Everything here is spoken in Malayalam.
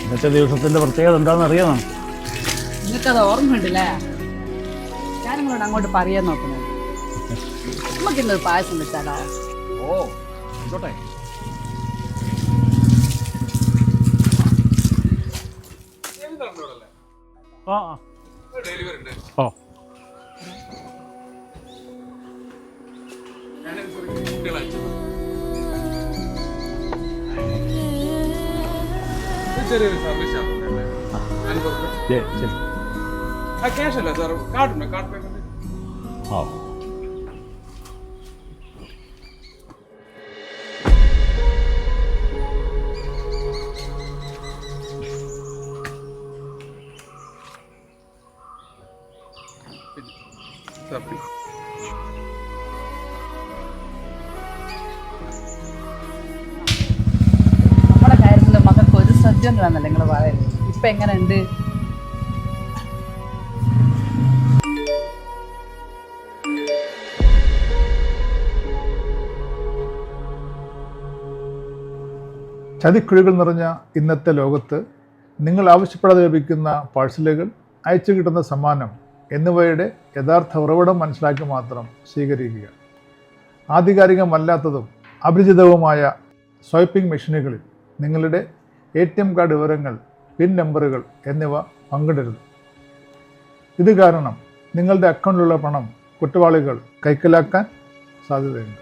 ഇന്നത്തെ ദിവസത്തിൻ്റെ പ്രത്യേകത എന്താണെന്ന് അറിയാമോ? നിങ്ങൾക്കത് ഓർമ്മയുണ്ടല്ലേ? ഞാൻ നിങ്ങളോട് അങ്ങോട്ട് പറയാൻ നോക്കുന്നത്. നമുക്ക് ഇന്നൊരു പായസം വെച്ചാലോ? ഓ ആയിക്കോട്ടെ. ആ ഓ ചെറിയൊരു സർവീസ് ശരി. ക്യാഷ് അല്ല സാർ, കാർഡ് പേയ്മെന്റ്. ആ സാർ പ്ലീസ്. നമ്മുടെ കാര്യത്തിൽ മക്കൾക്ക് ഒരു ശ്രദ്ധ ഉണ്ടെന്നല്ലേ നിങ്ങൾ പറയുന്നത്. ഇപ്പൊ എങ്ങനെയുണ്ട്? ചതിക്കുഴികൾ നിറഞ്ഞ ഇന്നത്തെ ലോകത്ത് നിങ്ങൾ ആവശ്യപ്പെടാതെ ലഭിക്കുന്ന പാഴ്സലുകൾ, അയച്ചു കിട്ടുന്ന സമ്മാനം എന്നിവയുടെ യഥാർത്ഥ ഉറവിടം മനസ്സിലാക്കി മാത്രം സ്വീകരിക്കുക. ആധികാരികമല്ലാത്തതും അപരിചിതവുമായ സ്വൈപ്പിംഗ് മെഷീനുകളിൽ നിങ്ങളുടെ ATM കാർഡ് വിവരങ്ങൾ, പിൻ നമ്പറുകൾ എന്നിവ പങ്കിടരുത്. ഇത് കാരണം നിങ്ങളുടെ അക്കൗണ്ടിലുള്ള പണം കുറ്റവാളികൾ കൈക്കലാക്കാൻ സാധ്യതയുണ്ട്.